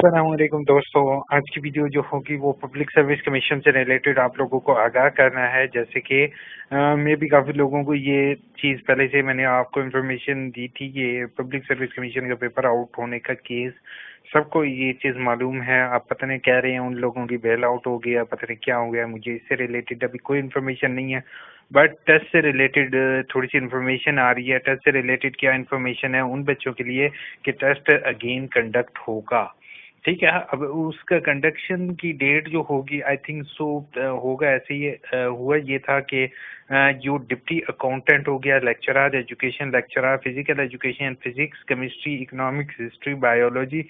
अस्सलामुअलैकुम दोस्तों। आज की वीडियो जो होगी वो पब्लिक सर्विस कमीशन से रिलेटेड आप लोगों को आगाह करना है। जैसे कि मैं भी काफ़ी लोगों को ये चीज़ पहले से मैंने आपको इन्फॉर्मेशन दी थी कि पब्लिक सर्विस कमीशन का पेपर आउट होने का केस सबको ये चीज़ मालूम है। आप पता नहीं कह रहे हैं उन लोगों की बेल आउट हो गया, पता नहीं क्या हो गया। मुझे इससे रिलेटेड अभी कोई इन्फॉर्मेशन नहीं है, बट टेस्ट से रिलेटेड थोड़ी सी इन्फॉर्मेशन आ रही है। टेस्ट से रिलेटेड क्या इन्फॉर्मेशन है उन बच्चों के लिए कि टेस्ट अगेन कंडक्ट होगा। ठीक है, अब उसका कंडक्शन की डेट जो होगी आई थिंक सो होगा ऐसे ही हुआ ये था कि जो डिप्टी अकाउंटेंट हो गया, lecturer education, lecturer physical education, physics, chemistry, economics, history, biology,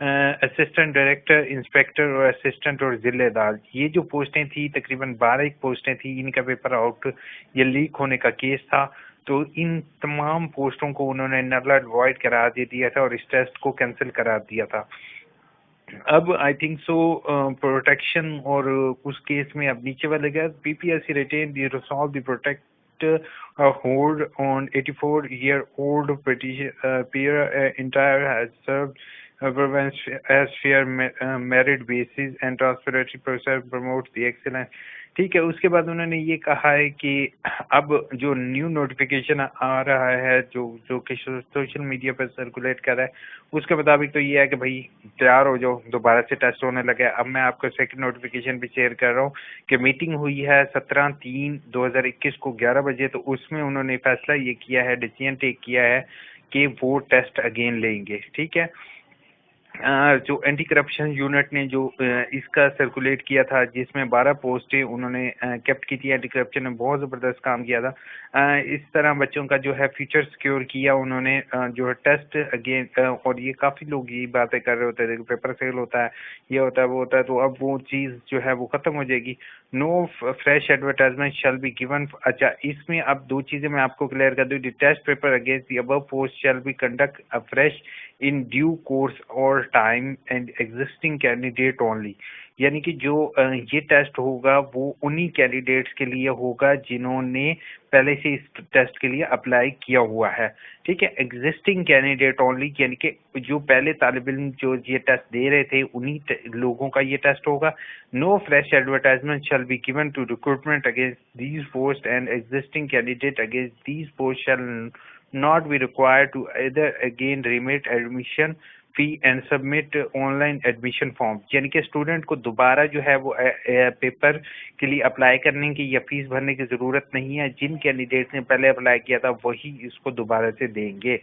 assistant director, inspector और असिस्टेंट और जिलेदार, ये जो पोस्टें थी तकरीबन 12 पोस्टें थी। इनका पेपर आउट ये लीक होने का केस था, तो इन तमाम पोस्टों को उन्होंने नल एंड वॉइड करार दे दिया था और इस टेस्ट को कैंसिल करार दिया था। अब आई थिंक सो प्रोटेक्शन और उस केस में अब नीचे वाले गया PPSC written the resolve the protect hold on 84-year-old British peer entire has served as fair merit basis and transparency process promotes the excellence। ठीक है, उसके बाद उन्होंने ये कहा है कि अब जो न्यू नोटिफिकेशन आ रहा है जो जो कि सोशल मीडिया पर सर्कुलेट कर रहा है उसके मुताबिक तो ये है कि भाई तैयार हो जाओ, दोबारा से टेस्ट होने लगे। अब मैं आपको सेकंड नोटिफिकेशन भी शेयर कर रहा हूँ कि मीटिंग हुई है 17/3/2021 को 11 बजे, तो उसमें उन्होंने फैसला ये किया है, डिसीजन टेक किया है कि वो टेस्ट अगेन लेंगे। ठीक है, जो एंटी करप्शन यूनिट ने जो इसका सर्कुलेट किया था जिसमें 12 पोस्टें उन्होंने केप्ट की थी। एंटी करप्शन ने बहुत ज़बरदस्त काम किया था। इस तरह बच्चों का जो है फ्यूचर सिक्योर किया उन्होंने, जो है टेस्ट अगेन। और ये काफ़ी लोग ये बातें कर रहे होते थे कि पेपर फेल होता है, ये होता है, वो होता है, तो अब वो चीज़ जो है वो ख़त्म हो जाएगी। No fresh advertisement shall be given. अच्छा, इसमें अब दो चीज़ें मैं आपको क्लियर कर दूँ। The test paper against the above post shall be conduct a fresh in due course और time and existing candidate only. यानी कि जो ये टेस्ट होगा वो उन्हीं कैंडिडेट्स के लिए होगा जिन्होंने पहले से इस टेस्ट के लिए अप्लाई किया हुआ है। ठीक है, एग्जिस्टिंग कैंडिडेट ओनली, यानी कि जो पहले तालिब इल्म जो ये टेस्ट दे रहे थे उन्हीं लोगों का ये टेस्ट होगा। No fresh advertisement shall be given to recruitment against these post and existing candidate against these post shall not be required to either again remit admission fee and submit online admission form। यानी कि student को दोबारा जो है वो paper के लिए apply करने की या फीस भरने की ज़रूरत नहीं है। जिन कैंडिडेट ने पहले अप्लाई किया था वही इसको दोबारा से देंगे।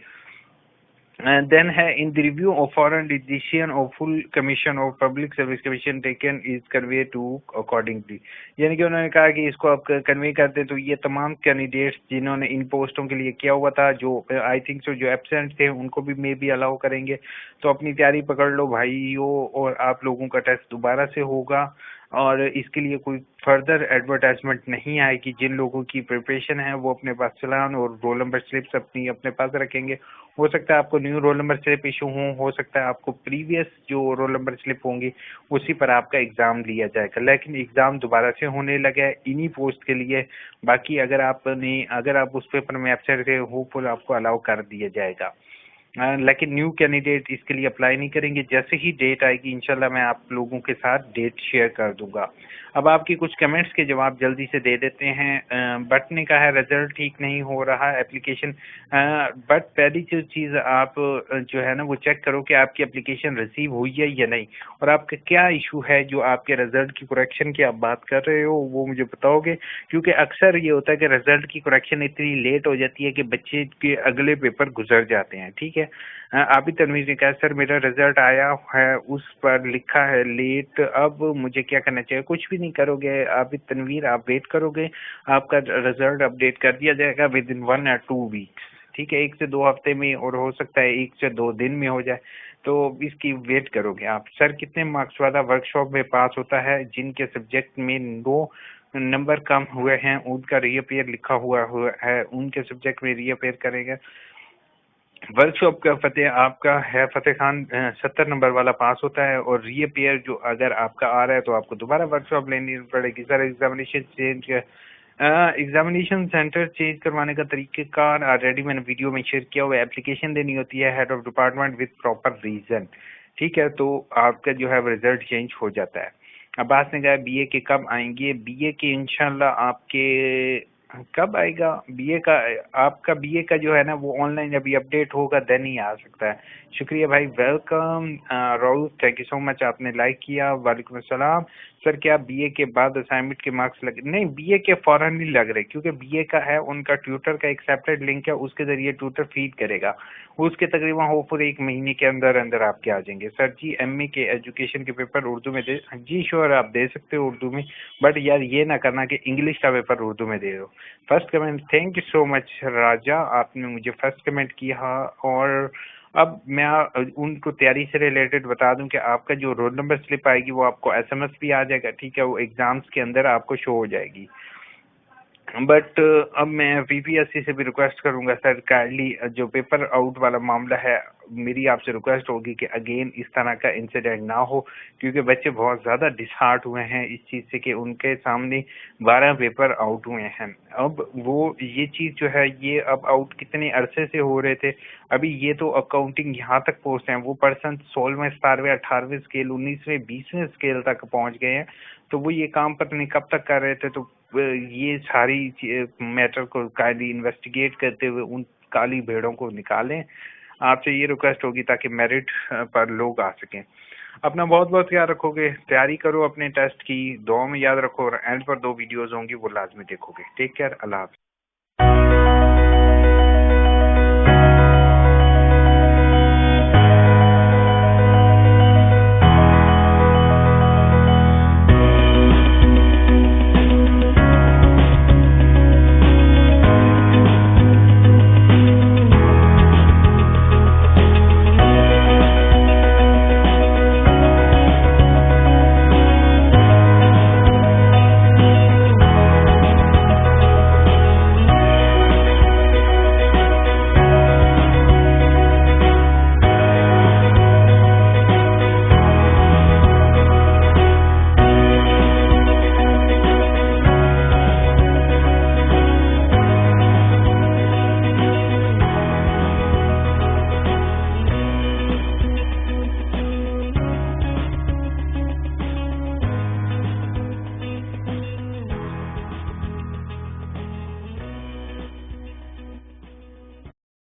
देन है in the review of foreign decision of full commission of public service commission taken is convey to accordingly. यानी कि उन्होंने कहा कि इसको आप कन्वे करते तो ये तमाम कैंडिडेट्स जिन्होंने इन पोस्टों के लिए किया हुआ था, जो आई थिंक सो जो एब्सेंट थे, उनको भी मे भी अलाउ करेंगे। तो अपनी तैयारी पकड़ लो भाइयों, और आप लोगों का टेस्ट दोबारा से होगा और इसके लिए कोई फर्दर एडवर्टाइजमेंट नहीं आएगी। जिन लोगों की प्रिपरेशन है वो अपने पास चलान और रोल नंबर स्लिप्स अपने पास रखेंगे। हो सकता है आपको new roll number slip issue हो सकता है आपको प्रीवियस जो रोल नंबर स्लिप होंगी उसी पर आपका एग्जाम लिया जाएगा, लेकिन एग्जाम दोबारा से होने लगा है इन्हीं पोस्ट के लिए। बाकी अगर आप उस पेपर में एब्सेंट थे, होपफुल आपको अलाउ कर दिया जाएगा। लेकिन न्यू कैंडिडेट इसके लिए अप्लाई नहीं करेंगे। जैसे ही डेट आएगी इंशाल्लाह मैं आप लोगों के साथ डेट शेयर कर दूंगा। अब आपकी कुछ कमेंट्स के जवाब जल्दी से दे देते हैं। बट ने कहा है रिजल्ट ठीक नहीं हो रहा एप्लीकेशन। बट पहली जो चीज़ आप जो है ना वो चेक करो कि आपकी एप्लीकेशन रिसीव हुई है या नहीं, और आपका क्या इशू है जो आपके रिजल्ट की करेक्शन की आप बात कर रहे हो वो मुझे बताओगे। क्योंकि अक्सर ये होता है कि रिजल्ट की करेक्शन इतनी लेट हो जाती है कि बच्चे के अगले पेपर गुजर जाते हैं। ठीक है, अभी तनवीर ने कहा सर मेरा रिजल्ट आया है उस पर लिखा है लेट, अब मुझे क्या करना चाहिए। कुछ भी नहीं करोगे अभी तनवीर, आप वेट करोगे, आपका रिजल्ट अपडेट कर दिया जाएगा विद इन 1 or 2 वीक्स। ठीक है, 1 से 2 हफ्ते में, और हो सकता है 1 से 2 दिन में हो जाए, तो इसकी वेट करोगे आप। सर कितने मार्क्स वाला वर्कशॉप में पास होता है? जिनके सब्जेक्ट में 2 नंबर कम हुए हैं उनका रीअपेयर लिखा हुआ है, उनके सब्जेक्ट में रीअपेयर करेंगे। वर्कशॉप का फतेह आपका है फतेह खान 70 नंबर वाला पास होता है, और रीअपेयर जो अगर आपका आ रहा है तो आपको दोबारा वर्कशॉप लेनी पड़ेगी। सर एग्जामिनेशन सेंटर चेंज करवाने का तरीक़ेकार ऑलरेडी मैंने वीडियो में शेयर किया हुआ है। एप्लीकेशन देनी होती है head of department with proper reason. ठीक है, तो आपका जो है रिजल्ट चेंज हो जाता है। अब्बास ने कहा बीए के कब आएंगे? बीए के इंशाल्लाह आपके कब आएगा बीए का? आपका बीए का जो है ना वो ऑनलाइन अभी अपडेट होगा, देन ही आ सकता है। शुक्रिया भाई, welcome Rahul, thank you so much, आपने लाइक किया। वालेकुम अस्सलाम। सर क्या बीए के बाद असाइनमेंट के मार्क्स लगे? नहीं, बीए के फौरन नहीं लग रहे, क्योंकि बीए का है उनका ट्यूटर का एक सेपरेट लिंक है, उसके जरिए ट्यूटर फीड करेगा, उसके तकरीबन होपफुल 1 महीने के अंदर अंदर आपके आ जाएंगे। सर जी एमए के एजुकेशन के पेपर उर्दू में दे? जी श्योर, आप दे सकते हो उर्दू में, बट यार ये ना करना कि इंग्लिश का पेपर उर्दू में दे दो। First comment, thank you so much Raja, आपने मुझे फर्स्ट कमेंट किया। और अब मैं उनको तैयारी से रिलेटेड बता दूं कि आपका जो रोल नंबर स्लिप आएगी वो आपको एसएमएस भी आ जाएगा, ठीक है, वो एग्जाम्स के अंदर आपको शो हो जाएगी। बट अब मैं वीपीएससी से भी रिक्वेस्ट करूंगा सर, काइंडली जो पेपर आउट वाला मामला है, मेरी आपसे रिक्वेस्ट होगी कि अगेन इस तरह का इंसिडेंट ना हो, क्योंकि बच्चे बहुत ज़्यादा डिसहार्ट हुए हैं इस चीज़ से कि उनके सामने 12 पेपर आउट हुए हैं। अब वो ये चीज़ जो है ये अब आउट कितने अरसे से हो रहे थे, अभी ये तो अकाउंटिंग यहाँ तक पहुँचते हैं, वो पर्सन 16वें 17वें 18वें स्केल 19वें 20वें स्केल तक पहुँच गए हैं, तो वो ये काम पता नहीं कब तक कर रहे थे। तो ये सारी मैटर को काइंडली इन्वेस्टिगेट करते हुए उन काली भेड़ों को निकालें, आपसे ये रिक्वेस्ट होगी ताकि मेरिट पर लोग आ सकें। अपना बहुत बहुत ख्याल रखोगे, तैयारी करो अपने टेस्ट की, दुआ में याद रखो, और एंड पर 2 वीडियोस होंगी वो लाजमी देखोगे। टेक केयर, अल्लाह हाफ़िज़।